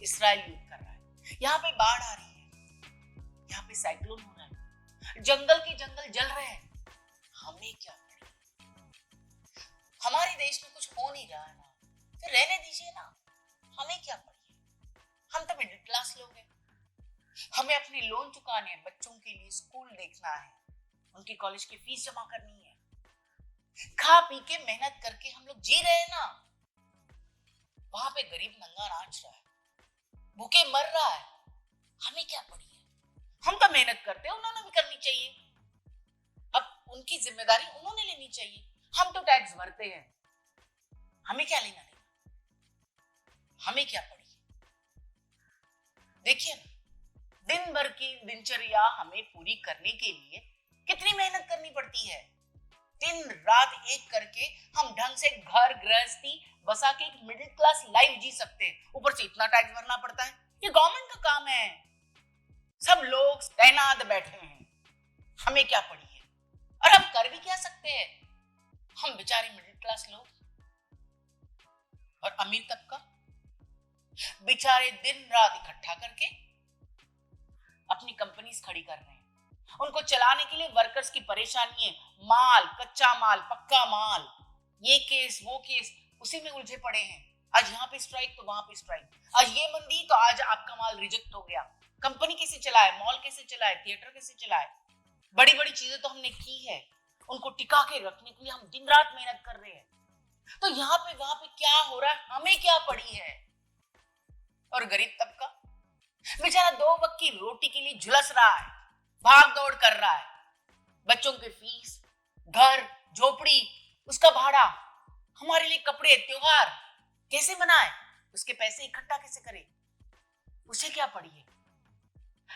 Israel युद्ध कर रहा है, यहाँ पे बाढ़ आ रही है, यहाँ पे साइक्लोन हो रहा है, जंगल के जंगल जल रहे हैं। हमें क्या पड़ी? हमारे देश में कुछ हो नहीं रहा है ना, फिर रहने दीजिए ना, हमें क्या पड़ी? हम तो मिडिल क्लास लोग हैं, हमें अपने लोन चुकाने हैं, बच्चों के लिए स्कूल देखना है, उनकी कॉलेज की फीस जमा करनी है, खा पी के मेहनत करके हम लोग जी रहे हैं ना। वहां पे गरीब नंगा नाच रहा है, भूखे मर रहा है, हमें क्या पड़ी है? हम तो मेहनत करते हैं, उन्होंने भी करनी चाहिए। अब उनकी जिम्मेदारी उन्होंने लेनी चाहिए, हम तो टैक्स भरते हैं, हमें क्या लेना देना? हमें क्या पड़ी? देखिए ना, दिन भर की दिनचर्या हमें पूरी करने के लिए कितनी मेहनत करनी पड़ती है। दिन रात एक करके हम ढंग से घर गृहस्थी बसा के एक मिडिल क्लास लाइफ जी सकते हैं, ऊपर से इतना टैक्स भरना पड़ता है। ये गवर्नमेंट का काम है, सब लोग तैनात बैठे हैं, हमें क्या पड़ी है? और हम कर भी क्या सकते हैं? हम बेचारे मिडिल क्लास लोग और अमीर तबका बेचारे दिन रात इकट्ठा करके अपनी कंपनीज खड़ी कर रहे हैं। उनको चलाने के लिए वर्कर्स की परेशानी है, माल, कच्चा माल, पक्का माल, ये केस वो केस, उसी में उलझे पड़े हैं। आज यहाँ पे स्ट्राइक तो वहां पे स्ट्राइक, आज ये मंदी तो आज आपका माल रिजेक्ट हो गया। कंपनी कैसे चलाए, मॉल कैसे चलाए, थिएटर कैसे चलाए, बड़ी बड़ी चीजें तो हमने की है, उनको टिका के रखने के लिए हम दिन रात मेहनत कर रहे हैं। तो यहाँ पे वहां पे क्या हो रहा है, हमें क्या पड़ी है? और गरीब तबका बेचारा 2 वक्त की रोटी के लिए झुलस रहा है, भाग दौड़ कर रहा है, बच्चों की फीस, घर, झोपड़ी, उसका भाड़ा, हमारे लिए कपड़े, त्योहार कैसे मनाए, उसके पैसे इकट्ठा कैसे करे, उसे क्या पड़ी है?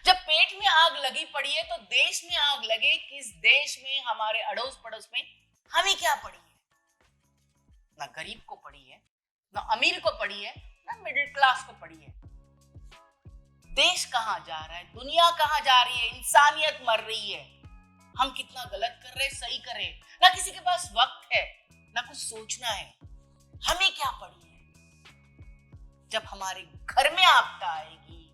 जब पेट में आग लगी पड़ी है तो देश में आग लगे, किस देश में, हमारे अड़ोस पड़ोस में हमें क्या पड़ी है? ना गरीब को पड़ी है, ना अमीर को पड़ी है, ना मिडिल क्लास को पड़ी है। देश कहां जा रहा है, दुनिया कहां जा रही है, इंसानियत मर रही है। हम कितना गलत कर रहे हैं, सही कर रहे हैं, ना किसी के पास वक्त है, ना कुछ सोचना है। हमें क्या पड़ी है? जब हमारे घर में आपदा आएगी,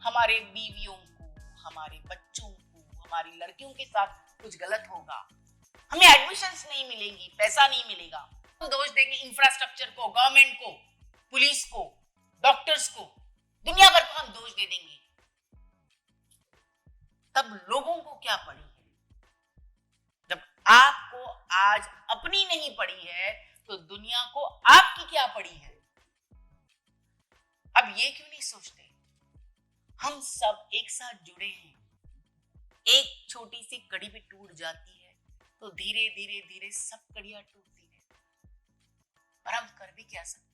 हमारे बीवियों को, हमारे बच्चों को, हमारी लड़कियों के साथ कुछ गलत होगा, हमें एडमिशंस नहीं मिलेंगी, पैसा नहीं मिलेगा, हम दोष देंगे इंफ्रास्ट्रक्चर को, गवर्नमेंट को, पुलिस को, डॉक्टर्स को, दुनिया भर को हम दोष दे देंगे। तब लोगों को क्या पड़ी है? जब आपको आज अपनी नहीं पड़ी है तो दुनिया को आपकी क्या पड़ी है? अब ये क्यों नहीं सोचते, हम सब एक साथ जुड़े हैं, एक छोटी सी कड़ी भी टूट जाती है तो धीरे धीरे धीरे सब कड़ियां टूटती है। और हम कर भी क्या सकते हैं?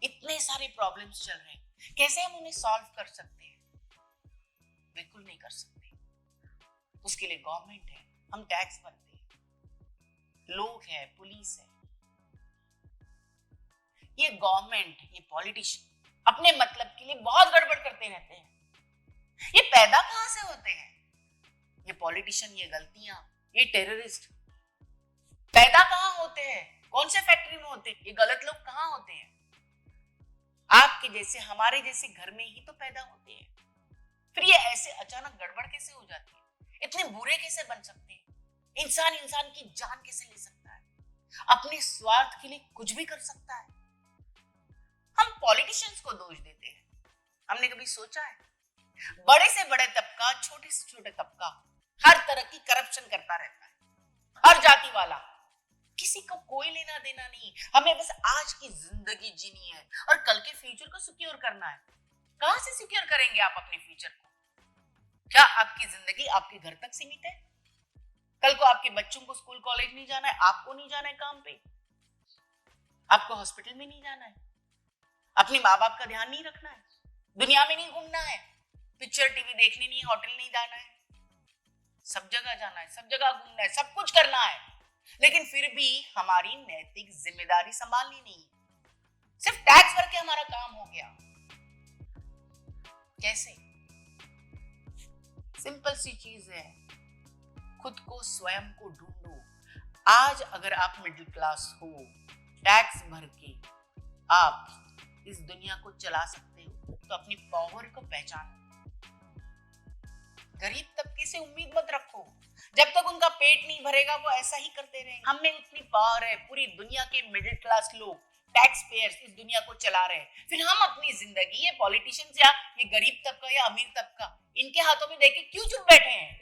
इतने सारे प्रॉब्लम्स चल रहे हैं, कैसे हम उन्हें सॉल्व कर सकते हैं? बिल्कुल नहीं कर सकते। उसके लिए गवर्नमेंट है, हम टैक्स भरते हैं, लोग हैं, पुलिस है। ये गवर्नमेंट, ये पॉलिटिशियन अपने मतलब के लिए बहुत गड़बड़ करते रहते हैं। ये पैदा कहां से होते हैं? ये पॉलिटिशियन, ये गलतियां, ये टेररिस्ट पैदा कहां होते हैं? कौन से फैक्ट्री में होते हैं? ये गलत लोग कहां होते हैं? आपके जैसे, हमारे जैसे घर में ही तो पैदा होते हैं। फिर ये ऐसे अचानक गड़बड़ कैसे हो जाती है? इतने बुरे कैसे बन सकते हैं? इंसान इंसान की जान कैसे ले सकता है? अपने स्वार्थ के लिए कुछ भी कर सकता है। हम पॉलिटिशियंस को दोष देते हैं। हमने कभी सोचा है, बड़े से बड़े तबका, छोटे से छोटे तबका, हर तरह की करप्शन करता रहता है, हर जाति वाला, किसी को कोई लेना देना नहीं। हमें बस आज की जिंदगी जीनी है और कल के फ्यूचर को सिक्योर करना है। कहां से सिक्योर करेंगे आप अपने फ्यूचर को? क्या आपकी जिंदगी आपके घर तक सीमित है? कल को आपके बच्चों को स्कूल कॉलेज नहीं जाना है, आपको नहीं जाना है काम पे, आपको हॉस्पिटल में नहीं जाना है, अपने माँ बाप का ध्यान नहीं रखना है, दुनिया में नहीं घूमना है, पिक्चर टीवी देखनी नहीं, होटल नहीं जाना है, सब जगह जाना है, सब जगह घूमना है, सब कुछ करना है, लेकिन फिर भी हमारी नैतिक जिम्मेदारी संभालनी नहीं है। सिर्फ टैक्स भर के हमारा काम हो गया। कैसे? सिंपल सी चीज है, खुद को, स्वयं को ढूंढो। आज अगर आप मिडिल क्लास हो, टैक्स भर के आप इस दुनिया को चला सकते हो तो अपनी पावर को पहचानो। गरीब तबके से उम्मीद मत रखो, जब तक उनका पेट नहीं भरेगा वो ऐसा ही करते रहेंगे। हम में उतनी पावर है, पूरी दुनिया के मिडिल क्लास लोग, टैक्स पेयर्स इस दुनिया को चला रहे हैं, फिर हम अपनी जिंदगी ये पॉलिटिशियंस या ये गरीब तबका या अमीर तबका इनके हाथों में देके क्यों चुप बैठे हैं?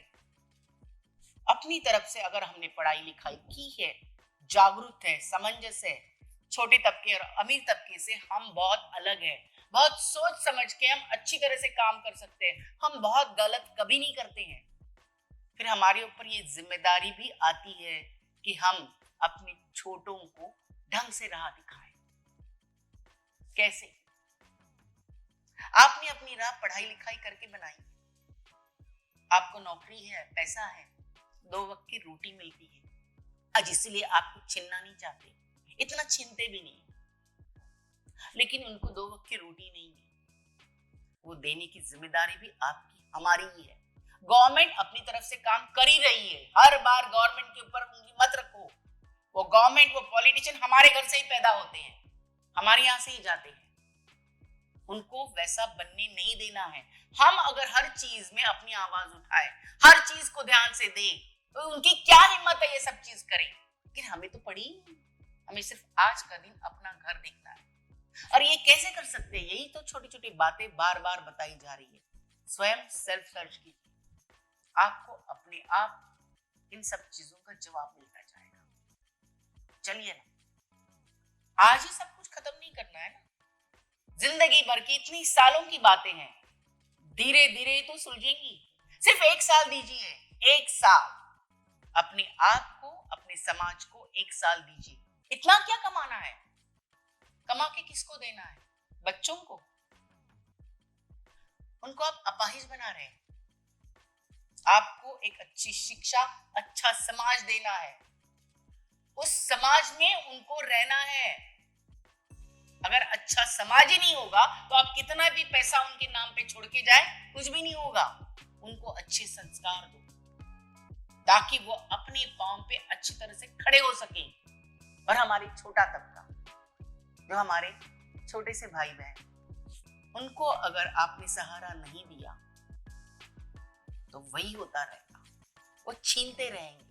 अपनी तरफ से अगर हमने पढ़ाई लिखाई की है, जागरूक है, समंजस है, छोटे तबके और अमीर तबके से हम बहुत अलग है। बहुत सोच समझ के हम अच्छी तरह से काम कर सकते हैं, हम बहुत गलत कभी नहीं करते हैं। फिर हमारे ऊपर ये जिम्मेदारी भी आती है कि हम अपने छोटों को ढंग से राह दिखाएं। कैसे? आपने अपनी राह पढ़ाई लिखाई करके बनाई, आपको नौकरी है, पैसा है, 2 वक्त की रोटी मिलती है, आज इसीलिए आपको छीनना नहीं चाहते, इतना छीनते भी नहीं, लेकिन उनको 2 वक्त की रोटी नहीं है, वो देने की जिम्मेदारी भी आपकी हमारी ही है। गवर्नमेंट अपनी तरफ से काम कर ही रही है, हर बार गवर्नमेंट के ऊपर उंगली मत रखो। वो गवर्नमेंट, वो पॉलिटिशियन हमारे घर से ही पैदा होते हैं, हमारे यहाँ से ही जाते हैं, उनको वैसा बनने नहीं देना है। हम अगर हर चीज में अपनी आवाज उठाए, हर चीज को ध्यान से दे, तो उनकी क्या हिम्मत है ये सब चीज करें। लेकिन हमें तो पड़ी, हमें सिर्फ आज का दिन अपना घर देखना है। और ये कैसे कर सकते हैं? यही तो छोटी छोटी बातें बार बार बताई जा रही है। स्वयं सेल्फ सर्च कीजिए, आपको अपने आप इन सब चीजों का जवाब मिलता जाएगा। चलिए ना, आज ही सब कुछ खत्म नहीं करना है ना, जिंदगी भर की इतनी सालों की बातें हैं, धीरे धीरे तो सुलझेंगी। सिर्फ 1 साल दीजिए, 1 साल अपने आप को, अपने समाज को 1 साल दीजिए। इतना क्या कमाना है? कमा के किसको देना है? बच्चों को, उनको आप अपाहिज बना रहे हैं। आपको एक अच्छी शिक्षा, अच्छा समाज देना है, उस समाज में उनको रहना है। अगर अच्छा समाज ही नहीं होगा तो आप कितना भी पैसा उनके नाम पे छोड़ के जाए, कुछ भी नहीं होगा। उनको अच्छे संस्कार दो ताकि वो अपने पांव पे अच्छी तरह से खड़े हो सके। और हमारे छोटा तबका, जो हमारे छोटे से भाई बहन, उनको अगर आपने सहारा नहीं दिया तो वही होता रहेगा, वो छीनते रहेंगे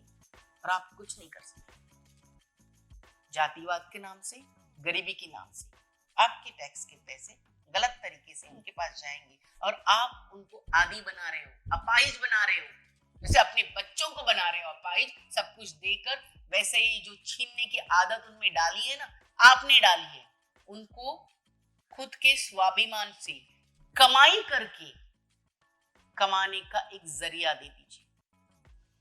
और आप कुछ नहीं कर सकते। जातिवाद के नाम से, गरीबी के नाम से आपके टैक्स के पैसे गलत तरीके से उनके पास जाएंगे और आप उनको आदी बना रहे हो, अपाहिज बना रहे हो। जैसे अपने बच्चों को बना रहे हो अपाहिज, सब कुछ देकर, वैसे ही जो छीनने की आदत उनमें डाली है ना, आपने डाली है। उनको खुद के स्वाभिमान से कमाई करके कमाने का एक जरिया दे दीजिए,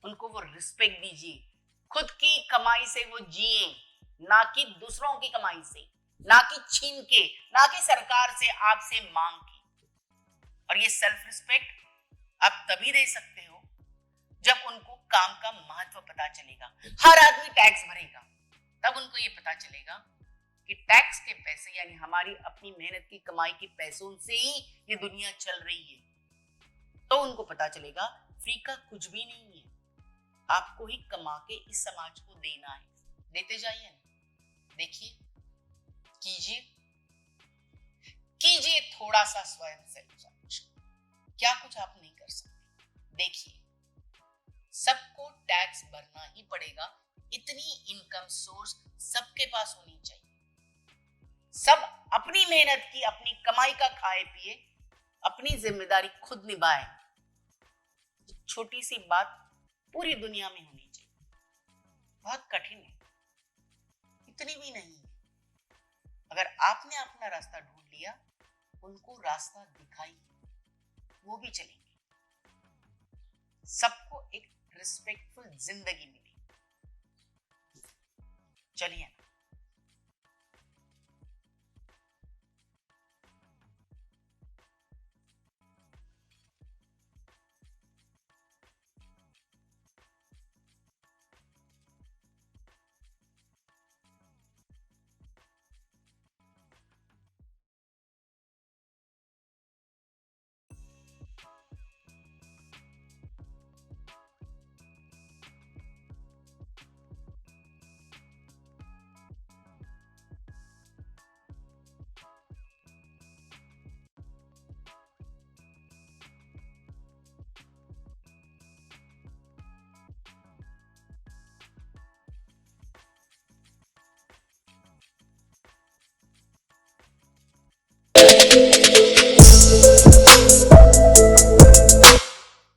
उनको वो रिस्पेक्ट दीजिए। खुद की कमाई से वो जिए, ना कि दूसरों की कमाई से, ना कि छीन के, ना कि सरकार से, आपसे मांग के। और ये सेल्फ रिस्पेक्ट आप तभी दे सकते हो जब उनको काम का महत्व पता चलेगा। हर आदमी टैक्स भरेगा, तब उनको ये पता चलेगा कि टैक्स के पैसे यानी हमारी अपनी मेहनत की कमाई के पैसों से ही ये दुनिया चल रही है। तो उनको पता चलेगा फ्री का कुछ भी नहीं है, आपको ही कमा के इस समाज को देना है। देते जाइए ना, देखिए, कीजिए कीजिए थोड़ा सा स्वयं सेल्फ सर्च। क्या कुछ आप नहीं कर सकते? देखिए, सबको टैक्स भरना ही पड़ेगा, इतनी इनकम सोर्स सबके पास होनी चाहिए। सब अपनी मेहनत की, अपनी कमाई का खाए पिए, अपनी जिम्मेदारी खुद निभाए। छोटी सी बात पूरी दुनिया में होनी चाहिए। बहुत कठिन है, इतनी भी नहीं है। अगर आपने अपना रास्ता ढूंढ लिया, उनको रास्ता दिखाई, वो भी चलेंगे। सबको एक रिस्पेक्टफुल जिंदगी मिलेगी। चलिए